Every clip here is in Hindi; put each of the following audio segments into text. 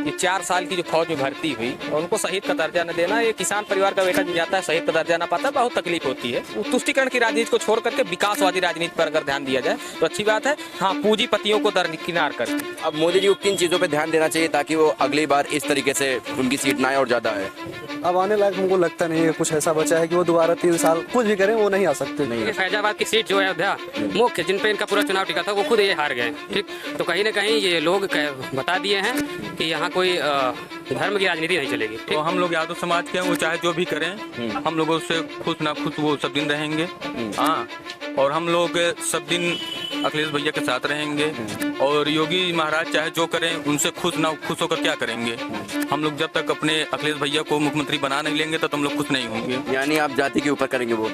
ये 4 साल की जो फौज में भर्ती हुई और उनको शहीद का दर्जा न देना, ये किसान परिवार का बेटा जाता है शहीद का दर्जा ना पाता, बहुत तकलीफ होती है। तुष्टिकरण की राजनीति को छोड़ करके विकासवादी राजनीति पर अगर ध्यान दिया जाए तो अच्छी बात है। हाँ, पूंजीपतियों को दरकिनार करके अब मोदी जी को किन चीज़ों पे ध्यान देना चाहिए ताकि वो अगली बार इस तरीके से उनकी सीट ना आए और ज़्यादा है? अब आने लायक हमको लगता नहीं है कुछ ऐसा बचा है कि वो दोबारा 3 साल कुछ भी करें, वो नहीं आ सकते। ये फैजाबाद की सीट जो है अयोध्या मुख्य, जिन पे इनका पूरा चुनाव टिका था, वो खुद ये हार गए। ठीक, तो कहीं ना कहीं ये लोग बता दिए हैं कि यहाँ कोई धर्म की राजनीति नहीं चलेगी। तो हम लोग यादव समाज के हैं, वो चाहे जो भी करें, हम लोगों से खुश ना खुश वो सब दिन रहेंगे। हाँ, और हम लोग सब दिन अखिलेश भैया के साथ रहेंगे। और योगी महाराज चाहे जो करें, उनसे खुश ना खुश होकर क्या करेंगे? हम लोग जब तक अपने अखिलेश भैया को मुख्यमंत्री बना नहीं लेंगे तब हम लोग खुश नहीं होंगे। यानी आप जाति के ऊपर करेंगे वो।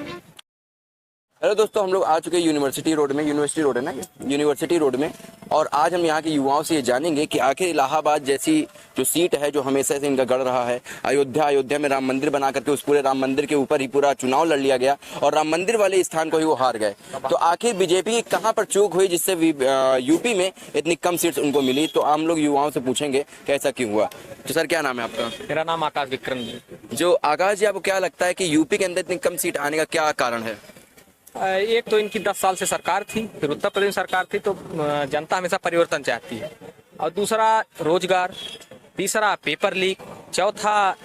हेलो दोस्तों, हम लोग आ चुके हैं यूनिवर्सिटी रोड में। यूनिवर्सिटी रोड है ना, यूनिवर्सिटी रोड में। और आज हम यहाँ के युवाओं से ये जानेंगे कि आखिर इलाहाबाद जैसी जो सीट है, जो हमेशा से इनका गढ़ रहा है, अयोध्या में राम मंदिर बना करके उस पूरे राम मंदिर के ऊपर ही पूरा चुनाव लड़ लिया गया और राम मंदिर वाले स्थान को ही वो हार गए। तो आखिर बीजेपी की कहाँ पर चूक हुई जिससे यूपी में इतनी कम सीट्स उनको मिली? तो हम लोग युवाओं से पूछेंगे कि ऐसा क्यों हुआ। तो सर, क्या नाम है आपका? मेरा नाम आकाश विक्रम जी। जो आकाश जी, आपको क्या लगता है कि यूपी के अंदर इतनी कम सीट आने का क्या कारण है? एक तो इनकी 10 साल से सरकार थी, फिर उत्तर प्रदेश सरकार थी, तो जनता हमेशा परिवर्तन चाहती है। और दूसरा रोजगार, तीसरा पेपर लीक, चौथा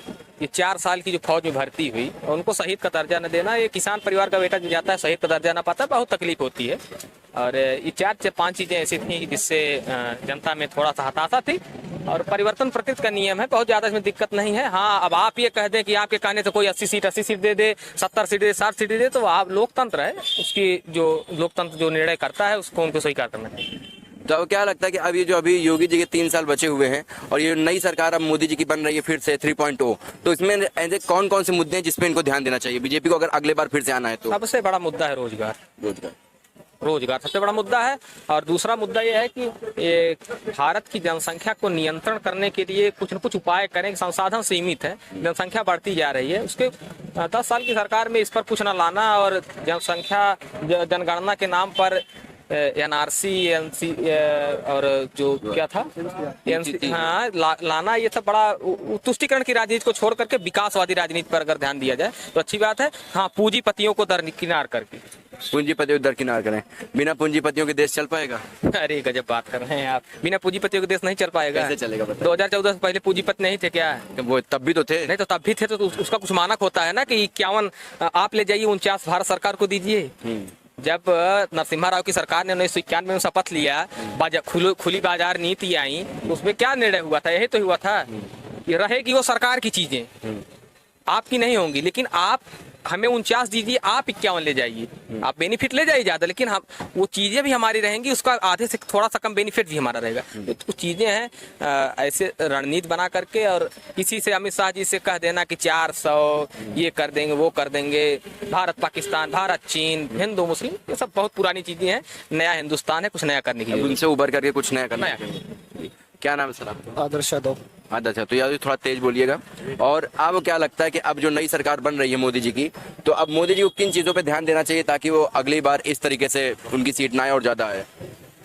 ये 4 साल की जो फौज में भर्ती हुई और उनको शहीद का दर्जा न देना, ये किसान परिवार का बेटा जाता है शहीद का दर्जा ना पाता, बहुत तकलीफ होती है। और ये 4 से 5 चीजें ऐसी थी जिससे जनता में थोड़ा सा हताशा थी। और परिवर्तन प्रकृति का नियम है, बहुत ज्यादा इसमें दिक्कत नहीं है। हाँ, अब आप ये कह दें कि आपके कहने से कोई 80 सीट दे दे, 70 सीट दे, 60 सीट दे, तो आप लोकतंत्र है, उसकी जो लोकतंत्र जो निर्णय करता है उसको उनको स्वीकार करना चाहिए। तो क्या लगता है कि अब ये जो अभी योगी जी के 3 साल बचे हुए हैं और ये नई सरकार अब मोदी जी की बन रही है फिर से 3.0, तो इसमें ऐसे कौन कौन से मुद्दे हैं जिसपे इनको ध्यान देना चाहिए बीजेपी को अगर अगले बार फिर से आना है तो? सबसे बड़ा मुद्दा है रोजगार सबसे बड़ा मुद्दा है। और दूसरा मुद्दा यह है कि ये भारत की जनसंख्या को नियंत्रण करने के लिए कुछ न कुछ उपाय करें। संसाधन सीमित है, जनसंख्या बढ़ती जा रही है, उसके 10 साल की सरकार में इस पर कुछ न लाना और जनसंख्या जनगणना के नाम पर NRC और जो क्या था NC, हाँ लाना, ये सब बड़ा तुष्टिकरण की राजनीति को छोड़ करके विकासवादी राजनीति पर अगर ध्यान दिया जाए तो अच्छी बात है। हाँ, पूंजीपतियों को दरकिनार करके, पूंजीपतियों को दरकिनार करें। बिना पूंजीपतियों के देश चल पाएगा? अरे गजब बात कर रहे हैं आप, बिना पूंजीपतियों के देश नहीं चल पाएगा। कैसे चलेगा? 2014 से पहले पूंजीपति नहीं थे क्या? वो तब भी तो थे। नहीं तो तब भी थे, तो उसका कुछ मानक होता है ना कि 51 आप ले जाइए, 49 भारत सरकार को दीजिए। जब नरसिम्हा राव की सरकार ने 1991 में शपथ लिया, खुली बाजार नीति आई, तो उसमें क्या निर्णय हुआ था? यही तो हुआ था, ये रहेगी वो सरकार की चीजें, आपकी नहीं होंगी, लेकिन आप हमें 49 दीजिए, आप 51 ले जाइए, आप बेनिफिट ले जाइए ज्यादा, लेकिन हम वो चीजें भी हमारी रहेंगी, उसका आधे से थोड़ा सा कम बेनिफिट भी हमारा रहेगा। तो कुछ चीजें हैं ऐसे रणनीति बना करके, और किसी से अमित शाह जी से कह देना कि 400 ये कर देंगे, वो कर देंगे, भारत पाकिस्तान, भारत चीन, हिंदू मुस्लिम, ये सब बहुत पुरानी चीजें हैं। नया हिंदुस्तान है, कुछ नया करने की, उनसे उभर करके कुछ नया करना है। क्या नाम है सर आपका? आदर्श यादव। अच्छा, तो यार थोड़ा तेज बोलिएगा। और आपको क्या लगता है कि अब जो नई सरकार बन रही है मोदी जी की, तो अब मोदी जी को किन चीज़ों पे ध्यान देना चाहिए ताकि वो अगली बार इस तरीके से उनकी सीट ना आए और ज़्यादा आए?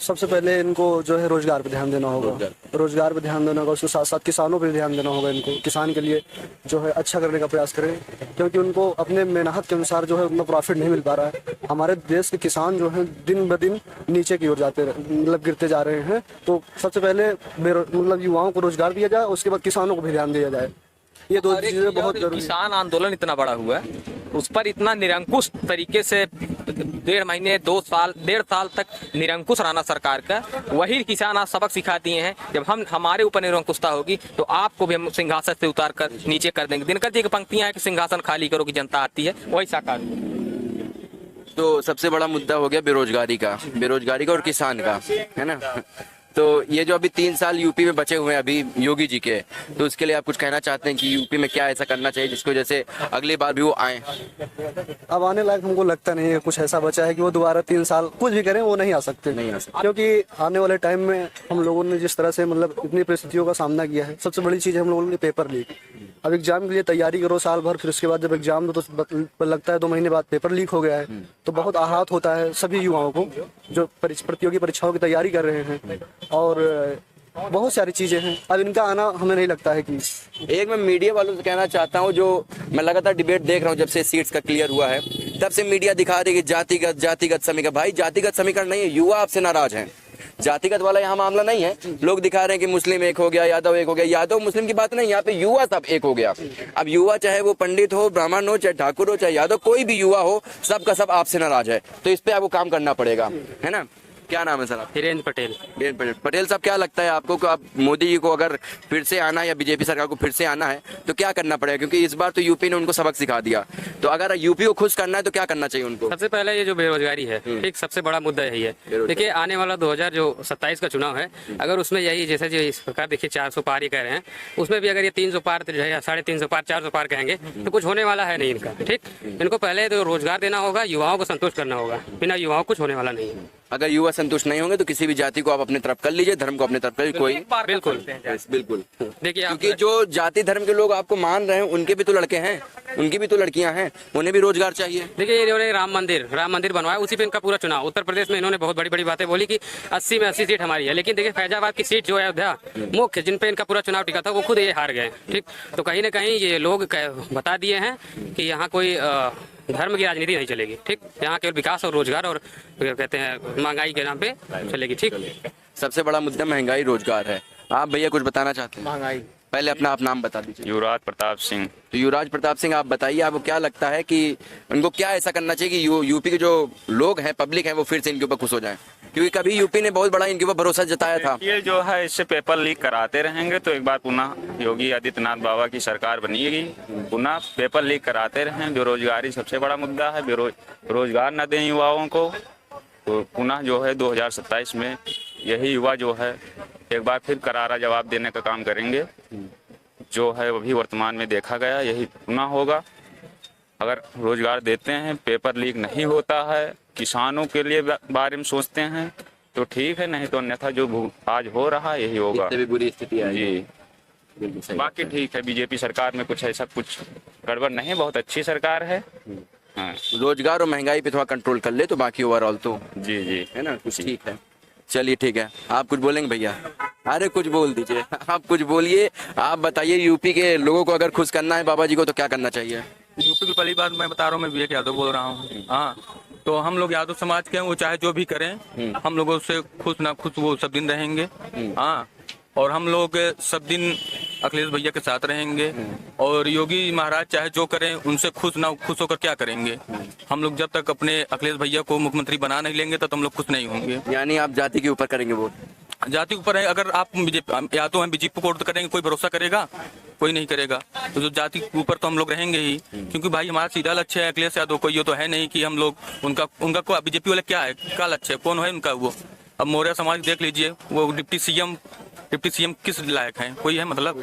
सबसे पहले इनको जो है रोजगार पे ध्यान देना होगा, रोजगार पे ध्यान देना होगा, उसके साथ साथ किसानों पे ध्यान देना होगा। इनको किसान के लिए जो है अच्छा करने का प्रयास करें, क्योंकि उनको अपने मेहनत के अनुसार जो है उतना प्रॉफिट नहीं मिल पा रहा है। हमारे देश के किसान जो है दिन ब दिन नीचे की ओर मतलब गिरते जा रहे हैं। तो सबसे पहले मतलब युवाओं को रोजगार दिया जाए, उसके बाद किसानों को भी ध्यान दिया जाए। ये 2 चीजें बहुत जरूरी है। किसान आंदोलन इतना बड़ा हुआ है, उस पर इतना निरंकुश तरीके से 1.5 महीने 2 साल 1.5 साल तक निरंकुश रहना सरकार का, वही किसान आज सबक सिखा दिए हैं। जब हमारे ऊपर निरंकुशता होगी तो आपको भी हम सिंहासन से उतार कर नीचे कर देंगे। दिनकर जी की पंक्तियां हैं कि सिंहासन खाली करो कि जनता आती है, वही साकार। तो सबसे बड़ा मुद्दा हो गया बेरोजगारी का और किसान का, है ना? तो ये जो अभी 3 साल यूपी में बचे हुए हैं अभी योगी जी के, तो उसके लिए आप कुछ कहना चाहते हैं कि यूपी में क्या ऐसा करना चाहिए जिसको जैसे अगली बार भी वो आए? अब आने लायक हमको लगता नहीं है कुछ ऐसा बचा है कि वो दोबारा 3 साल कुछ भी करें, वो नहीं आ सकते, क्योंकि आने वाले टाइम में हम लोगों ने जिस तरह से मतलब इतनी परिस्थितियों का सामना किया है। सबसे बड़ी चीज़ है हम लोगों ने पेपर लीक। अब एग्जाम के लिए तैयारी करो साल भर, फिर उसके बाद जब एग्जाम दो तो लगता है 2 महीने बाद पेपर लीक हो गया है, तो बहुत आहत होता है सभी युवाओं को जो प्रतियोगी परीक्षाओं की तैयारी कर रहे हैं। और बहुत सारी चीज़ें हैं। अब इनका आना हमें नहीं लगता है कि एक मैं मीडिया वालों से कहना चाहता हूं, जो मैं लगातार डिबेट देख रहा हूं जब से सीट्स का क्लियर हुआ है, तब से मीडिया दिखा रही है कि जातिगत समीकरण। भाई जातिगत समीकरण नहीं है, युवा आपसे नाराज हैं। जातिगत वाला यहाँ मामला नहीं है। लोग दिखा रहे हैं कि मुस्लिम एक हो गया, यादव एक हो गया। यादव मुस्लिम की बात नहीं, यहाँ पे युवा सब एक हो गया। अब युवा चाहे वो पंडित हो, ब्राह्मण हो, चाहे ठाकुर हो, चाहे यादव, कोई भी युवा हो, सबका सब आपसे नाराज है। तो इस पे आपको काम करना पड़ेगा, है ना। क्या नाम है सर आप? हिरेंद्र पटेल। पटेल साहब, क्या लगता है आपको कि आप मोदी जी को अगर फिर से आना है या बीजेपी सरकार को फिर से आना है तो क्या करना पड़ेगा? क्योंकि इस बार तो यूपी ने उनको सबक सिखा दिया, तो अगर यूपी को खुश करना है तो क्या करना चाहिए उनको? सबसे पहले ये जो बेरोजगारी है, एक सबसे बड़ा मुद्दा यही है। देखिए आने वाला 2027 का चुनाव है, अगर उसमें यही जैसे जो इस प्रकार देखिए 400 पार ही कह रहे हैं, उसमें भी अगर ये 300 पार जो है 350 पार 400 पार कहेंगे तो कुछ होने वाला है नहीं इनका। ठीक, इनको पहले तो रोजगार देना होगा, युवाओं को संतुष्ट करना होगा। बिना युवाओं कुछ होने वाला नहीं है। अगर युवा संतुष्ट नहीं होंगे तो किसी भी जाति को आप अपने तरफ कर लीजिए, धर्म को अपने तरफ कर लीजिए, कोई बिल्कुल बिल्कुल। देखिए क्योंकि जो जाति धर्म के लोग आपको मान रहे हैं उनके भी तो लड़के हैं, उनकी भी तो लड़कियां हैं, उन्हें भी रोजगार चाहिए। देखिए इन्होंने राम मंदिर बनवाया, उसी पे इनका पूरा चुनाव। उत्तर प्रदेश में इन्होंने बहुत बड़ी बड़ी बातें बोली कि 80 में 80 सीट हमारी है, लेकिन देखिए फैजाबाद की सीट जो है अयोध्या मुख्य, जिन पे इनका पूरा चुनाव टिका था, वो खुद ये हार गए। ठीक, तो कहीं ना कहीं ये लोग बता दिए हैं कि यहाँ कोई धर्म की राजनीति नहीं चलेगी। ठीक, यहाँ केवल विकास और रोजगार और कहते हैं महंगाई के नाम पे चलेगी। ठीक, सबसे बड़ा मुद्दा महंगाई रोजगार है। आप भैया कुछ बताना चाहते हैं? महंगाई। पहले अपना आप नाम बता दीजिए। युवराज प्रताप सिंह। तो युवराज प्रताप सिंह, आप बताइए आपको क्या लगता है कि उनको क्या ऐसा करना चाहिए कि यूपी के जो लोग हैं, पब्लिक है, वो फिर से इनके ऊपर खुश हो जाए? क्योंकि कभी यूपी ने बहुत बड़ा इनके ऊपर भरोसा जताया था। ये जो है इससे पेपर लीक कराते रहेंगे तो एक बार पुनः योगी आदित्यनाथ बाबा की सरकार बनेगी, पुनः पेपर लीक कराते रहें। बेरोजगारी सबसे बड़ा मुद्दा है, रोजगार न दें युवाओं को, तो पुनः जो है 2027 में यही युवा जो है एक बार फिर करारा जवाब देने का काम करेंगे। जो है अभी वर्तमान में देखा गया यही पुनः होगा। अगर रोजगार देते हैं, पेपर लीक नहीं होता है, किसानों के लिए बारे में सोचते हैं तो ठीक है, नहीं तो अन्यथा जो आज हो रहा है यही होगा। इससे भी बुरी स्थिति है जी, बिल्कुल सही। बाकी ठीक है, बीजेपी सरकार में कुछ ऐसा कुछ गड़बड़ नहीं, बहुत अच्छी सरकार है। हाँ रोजगार और महंगाई पे थोड़ा कंट्रोल कर ले तो बाकी ओवरऑल तो जी जी है ना, कुछ ठीक है। चलिए ठीक है, आप कुछ बोलेंगे भैया? अरे कुछ बोल दीजिए, आप कुछ बोलिए। आप बताइए, यूपी के लोगों को अगर खुश करना है बाबा जी को तो क्या करना चाहिए? यूपी की पहली बात मैं बता रहा हूँ, मैं विवेक यादव बोल रहा हूँ। हाँ, तो हम लोग यादव समाज के हैं, वो चाहे जो भी करें, हम लोगों से खुश ना खुश वो सब दिन रहेंगे। हाँ, और हम लोग सब दिन अखिलेश भैया के साथ रहेंगे। और योगी महाराज चाहे जो करें, उनसे खुश ना खुश होकर क्या करेंगे? हम लोग जब तक अपने अखिलेश भैया को मुख्यमंत्री बना नहीं लेंगे तब हम लोग खुश नहीं होंगे। यानी आप जाति के ऊपर करेंगे वोट? जाति के ऊपर है। अगर आप या तो हम बीजेपी को वोट करेंगे, कोई भरोसा करेगा? कोई नहीं करेगा। तो जो जाति के ऊपर तो हम लोग रहेंगे ही, क्योंकि भाई हमारा सीधा लक्ष्य है अखिलेश यादव को। ये तो है नहीं कि हम लोग उनका को बीजेपी वाले क्या है, क्या लक्ष्य है, कौन है उनका वो? अब मौर्य समाज देख लीजिए, वो डिप्टी सीएम किस लायक हैं? कोई है मतलब?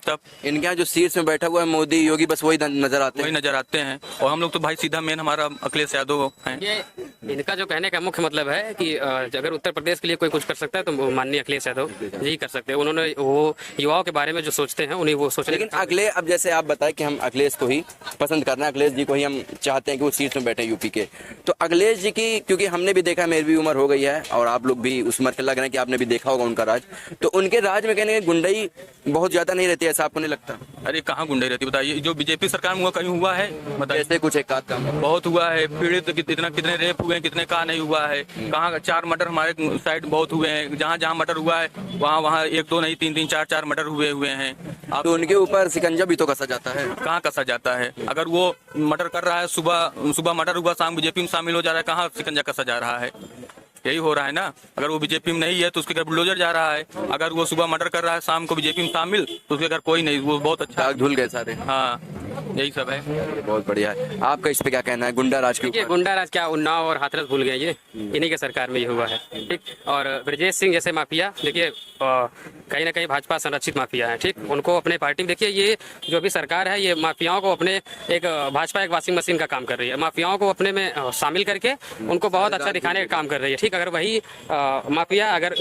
तब इनके यहाँ जो सीट्स में बैठा हुआ है मोदी योगी, बस वही नजर आते हैं। और हम लोग तो भाई सीधा मेन हमारा अखिलेश यादव हैं। ये इनका जो कहने का मुख्य मतलब है कि अगर उत्तर प्रदेश के लिए कोई कुछ कर सकता है तो माननीय अखिलेश यादव यही कर सकते हैं। उन्होंने वो युवाओं के बारे में जो सोचते हैं उन्हें वो सोचने। लेकिन अगले, अब जैसे आप बताएं कि हम अखिलेश को ही पसंद करना है, अखिलेश जी को ही हम चाहते हैं कि वो सीट में बैठे यूपी के, तो अखिलेश जी की, क्योंकि हमने भी देखा, मेरी भी उम्र हो गई है और आप लोग भी उस उम्र के लग रहे हैं कि आपने भी देखा होगा उनका राज, तो उनके राज में कहने गुंडई बहुत ज्यादा नहीं रहती, ऐसा आपको नहीं लगता? अरे कहाँ गुंडई रहती बताइए? जो बीजेपी सरकार में हुआ कहीं हुआ है बताइए? ऐसे कुछ एक आध काम बहुत हुआ है। पीड़ित कितने रेप हुए हैं, कितने का नहीं हुआ है? कहाँ 4 मर्डर हमारे साइड बहुत हुए हैं। जहाँ मर्डर हुआ है वहाँ 1 2 नहीं 3 4 मर्डर हुए हैं। तो उनके ऊपर शिकंजा भी तो कसा जाता है। कहाँ कसा जाता है? अगर वो मर्डर कर रहा है, सुबह मर्डर हुआ, शाम बीजेपी में शामिल हो जा रहा है, कहाँ शिकंजा कसा जा रहा है? यही हो रहा है ना। अगर वो बीजेपी में नहीं है तो उसके घर बुलडोजर जा रहा है। अगर वो सुबह मर्डर कर रहा है, शाम को बीजेपी में शामिल, तो उसके घर कोई नहीं, वो बहुत अच्छा धुल गए सारे। हाँ, यही सब है। बहुत बढ़िया है। आपका इस पे क्या कहना है गुंडा राज के ऊपर? गुंडा राज क्या, उन्नाव और हाथरस भूल गए, ये इन्हीं के सरकार में ये हुआ है। ठीक, और ब्रजेश सिंह जैसे माफिया, देखिए कहीं ना कहीं भाजपा संरक्षित माफिया है। ठीक, उनको अपने पार्टी में देखिए, ये जो भी सरकार है ये माफियाओं को अपने भाजपा एक वॉशिंग मशीन का काम कर रही है। माफियाओं को अपने में शामिल करके उनको बहुत अच्छा दिखाने का काम कर रही है। ठीक, अगर वही माफिया अगर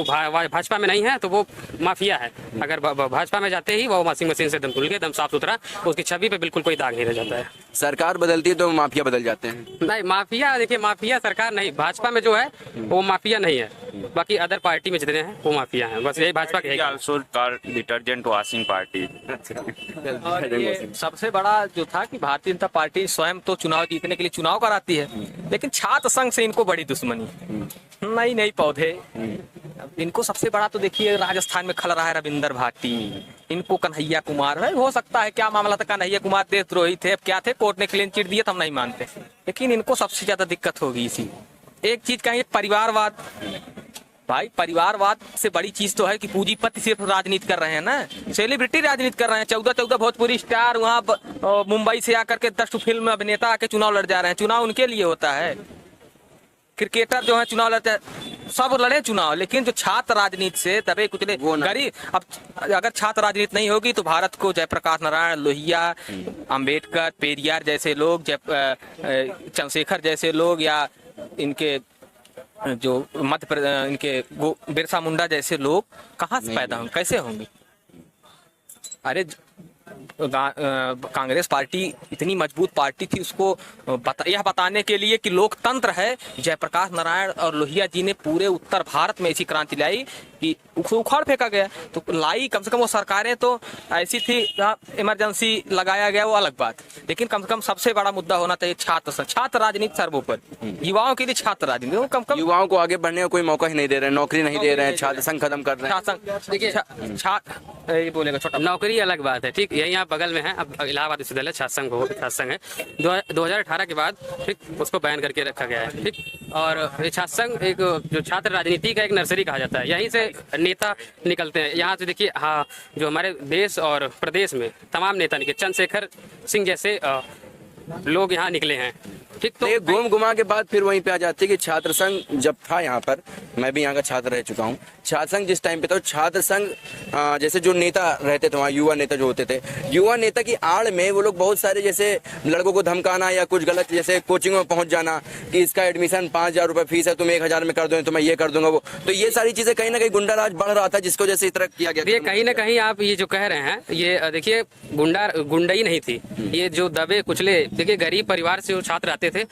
भाजपा में नहीं है तो वो माफिया है, अगर भाजपा में जाते ही वो वॉशिंग मशीन से दम धुल के, दम साफ सुथरा, उसकी छवि पे बिल्कुल कोई दाग नहीं रह जाता है। सरकार बदलती है तो माफिया बदल जाते हैं। नहीं, माफिया देखिए, माफिया सरकार नहीं, भाजपा में जो है वो माफिया नहीं है, बाकी अदर पार्टी में जितने हैं वो माफिया हैं, बस यही भाजपा के है। Also called detergent washing party. और ये सबसे बड़ा जो था कि भारतीय जनता पार्टी स्वयं तो चुनाव जीतने के लिए चुनाव कराती है, लेकिन छात्र संघ से इनको बड़ी दुश्मनी, नई नई पौधे। इनको सबसे बड़ा तो देखिए राजस्थान में खल रहा है रविंदर भाटी, इनको कन्हैया कुमार है, हो सकता है क्या मामला था, कन्हैया कुमार देशद्रोही थे, अब क्या थे, कोर्ट ने क्लीन चिट दिया, तो हम नहीं मानते, लेकिन इनको सबसे ज्यादा दिक्कत होगी इसी एक चीज कहेंगे, परिवारवाद। भाई परिवारवाद से बड़ी चीज तो है कि पूंजीपति सिर्फ राजनीति कर रहे हैं ना, सेलिब्रिटी राजनीति कर रहे हैं, 14 भोजपुरी स्टार वहाँ मुंबई से आकर के 10 फिल्म अभिनेता आके चुनाव लड़ जा रहे हैं, चुनाव उनके लिए होता है। क्रिकेटर जो है चुनाव लड़ते हैं, सब लड़े चुनाव, लेकिन जो छात्र राजनीति से दबे कुचले गरीब, अब अगर छात्र राजनीति नहीं होगी तो भारत को जयप्रकाश नारायण, लोहिया, अंबेडकर, पेरियार जैसे लोग, चंद्रशेखर जैसे लोग, या इनके जो इनके बिरसा मुंडा जैसे लोग कहाँ से पैदा होंगे, कैसे होंगे? अरे कांग्रेस पार्टी इतनी मजबूत पार्टी थी, उसको यह बताने के लिए कि लोकतंत्र है, जयप्रकाश नारायण और लोहिया जी ने पूरे उत्तर भारत में ऐसी क्रांति लाई कि उखाड़ फेंका गया, तो लाई कम से कम वो सरकारें तो ऐसी थी, इमरजेंसी लगाया गया वो अलग बात, लेकिन कम से कम सबसे बड़ा मुद्दा होना चाहिए छात्र राजनीति सर्वोपरि, युवाओं के लिए छात्र राजनीति, कम कम युवाओं को आगे बढ़ने का कोई मौका ही नहीं दे रहे हैं, नौकरी नहीं दे रहे हैं, छात्र संघ खत्म कर रहे हैं। देखिए बोलेगा छोटा, नौकरी अलग बात है, ठीक, यही यहाँ बगल में है, अब इलाहाबाद विश्वविद्यालय छात्र संघ है, 2018 के बाद ठीक उसको बैन करके रखा गया है, ठीक, और ये छात्र संघ एक जो छात्र राजनीति का एक नर्सरी कहा जाता है, यहीं से नेता निकलते हैं। यहाँ से देखिए, हाँ, जो हमारे देश और प्रदेश में तमाम नेता निकले, चंद्रशेखर सिंह जैसे लोग यहाँ निकले हैं, ठीक। तो ये घूम घुमा के बाद फिर वहीं पे आ जाती है कि छात्र संघ जब था यहाँ पर, मैं भी यहाँ का छात्र रह चुका हूँ, छात्र संघ जिस टाइम पे था, छात्र संघ जैसे जो नेता रहते थे वहाँ, युवा नेता जो होते थे, युवा नेता की आड़ में वो लोग बहुत सारे जैसे लड़कों को धमकाना या कुछ गलत, जैसे कोचिंग में पहुंच जाना कि इसका एडमिशन 5,000 रुपये फीस है, तुम 1,000 में कर दो तो मैं ये कर दूंगा वो, तो ये सारी चीजें कहीं ना कहीं गुंडा राज बढ़ रहा था, जिसको जैसे इस तरह किया गया। ये कहीं ना कहीं आप ये जो कह रहे हैं, ये देखिए गुंडाई नहीं थी, ये जो दबे कुचले, देखिए गरीब परिवार से जो छात्र आते थे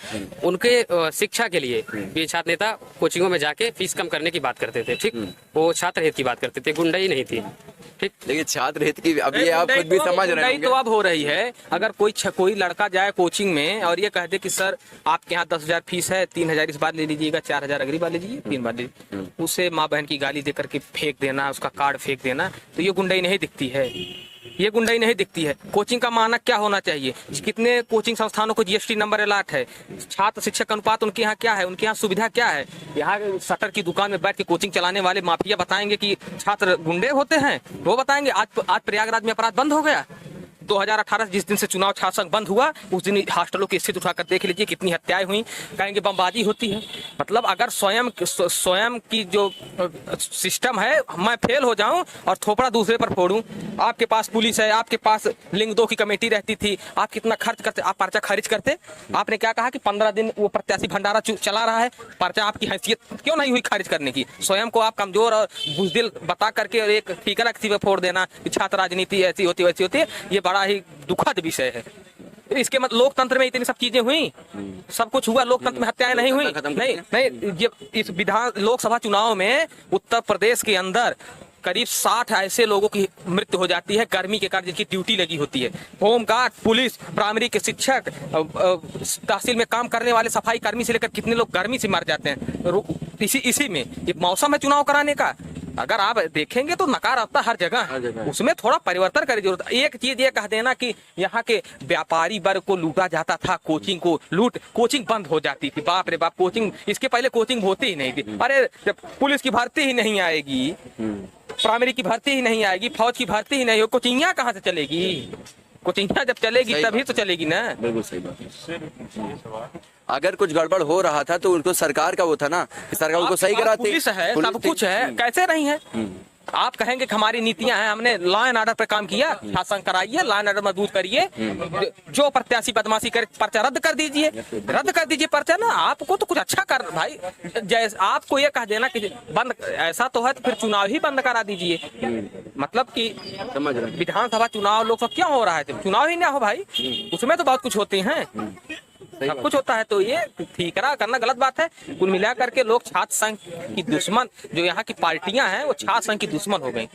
उनके शिक्षा के लिए ये छात्र नेता कोचिंगों में जाके फीस कम करने की बात करते थे, ठीक, वो छात्र हित की बात करते थे, गुंडाई नहीं थी, ठीक। देखिए छात्र हित की अब ये आप खुद भी समझ रहे हैं, तो अब हो रही है, अगर कोई लड़का जाए कोचिंग में और ये कह दे कि सर आपके यहाँ 10,000 फीस है, 3,000 इस बार ले लीजिएगा, 4,000 अगली बार ले लीजिए, 3 बार ले लीजिए, उसे माँ बहन की गाली दे करके फेंक देना, उसका कार्ड फेंक देना, तो ये गुंडाई नहीं दिखती है, ये गुंडाई नहीं दिखती है। कोचिंग का मानक क्या होना चाहिए, कितने कोचिंग संस्थानों को जीएसटी नंबर अलॉट है, छात्र शिक्षक अनुपात उनके यहाँ क्या है, उनके यहाँ सुविधा क्या है? यहाँ शटर की दुकान में बैठ के कोचिंग चलाने वाले माफिया बताएंगे कि छात्र गुंडे होते हैं, वो बताएंगे। आज प्रयागराज में अपराध बंद हो गया, 2018 जिस दिन से चुनाव छात्र संघ बंद हुआ उस दिन हॉस्टलों की स्थिति उठाकर देख लीजिए, कितनी हत्याएं हुई, कहेंगे बमबाजी होती है। मतलब अगर स्वयं की जो सिस्टम है, मैं फेल हो जाऊं और थोपड़ा दूसरे पर फोड़ूं, आपके पास पुलिस है, आपके पास लिंग 2 की कमेटी रहती थी, आप कितना खर्च करते, आप पर्चा खारिज करते। आपने क्या कहा कि 15 दिन वो प्रत्याशी भंडारा चला रहा है, पर्चा आपकी हैसियत क्यों नहीं हुई खारिज करने की? स्वयं को आप कमजोर और बुजदिल बता करके और एक टीका किसी पे फोड़ देना कि छात्र राजनीति ऐसी होती वैसी होती है, ये बड़ा ही दुखद विषय है। इसके मतलब लोकतंत्र में इतनी सब चीजें हुई, सब कुछ हुआ, लोकतंत्र में हत्याएं नहीं हुई, नहीं ये इस लोकसभा चुनाव में उत्तर प्रदेश के अंदर करीब 60 ऐसे लोगों की मृत्यु हो जाती है गर्मी के कारण, जिनकी ड्यूटी लगी होती है। होमगार्ड, पुलिस, प्राइमरी के शिक्षक, तहसील में काम करने वाले सफाई कर्मी से लेकर कितने लोग गर्मी से मर जाते हैं इसी में। ये मौसम है चुनाव कराने का। अगर आप देखेंगे तो नकारात्मकता हर जगह है, उसमें थोड़ा परिवर्तन करने की जरूरत है। एक चीज ये कह देना कि यहाँ के व्यापारी वर्ग को लूटा जाता था, कोचिंग को कोचिंग बंद हो जाती थी, बाप रे बाप, कोचिंग इसके पहले कोचिंग होती ही नहीं थी। अरे जब पुलिस की भर्ती ही नहीं आएगी, प्राइमरी की भर्ती ही नहीं आएगी, फौज की भर्ती ही नहीं हो, कोचिंगियाँ कहाँ से चलेगी? कोचिंगियाँ जब चलेगी तभी तो चलेगी ना। बिल्कुल सही बात। अगर कुछ गड़बड़ हो रहा था तो उनको सरकार का वो था ना, सरकार उनको सही कराती। पुलिस है, सब कुछ है, कैसे नहीं है? आप कहेंगे कि हमारी नीतियां हैं, हमने लॉ एंड ऑर्डर पर काम किया, शासन कराइए, लॉ एंड ऑर्डर मजबूत करिए, जो प्रत्याशी बदमाशी करे पर्चा रद्द कर दीजिए, रद्द कर दीजिए पर्चा ना। आपको तो कुछ अच्छा कर भाई, जैसे आपको ये कह देना कि बंद ऐसा तो है तो फिर चुनाव ही बंद करा दीजिए। मतलब कि समझ रहे हैं। विधानसभा चुनाव लोकसभा क्यों हो रहा है, तो चुनाव ही ना हो भाई, उसमें तो बहुत कुछ होते हैं, सब कुछ होता है। तो ये ठीकरा करना गलत बात है। कुल मिला करके लोग छात्र संघ की दुश्मन, जो यहाँ की पार्टियां हैं वो छात्र संघ की दुश्मन हो गई।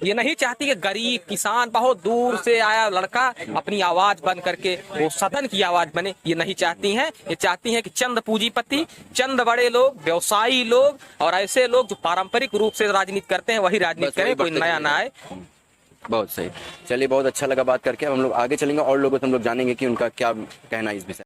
ये नहीं चाहती कि गरीब किसान बहुत दूर से आया लड़का अपनी आवाज बन करके वो सदन की आवाज बने, ये नहीं चाहती हैं। ये चाहती हैं कि चंद पूंजीपति, चंद बड़े लोग, व्यवसायी लोग और ऐसे लोग जो पारंपरिक रूप से राजनीति करते हैं वही राजनीति करें, कोई नया ना आए। बहुत सही। चलिए, बहुत अच्छा लगा बात करके। अब हम लोग आगे चलेंगे और लोगों से हम लोग जानेंगे कि उनका क्या कहना है इस विषय।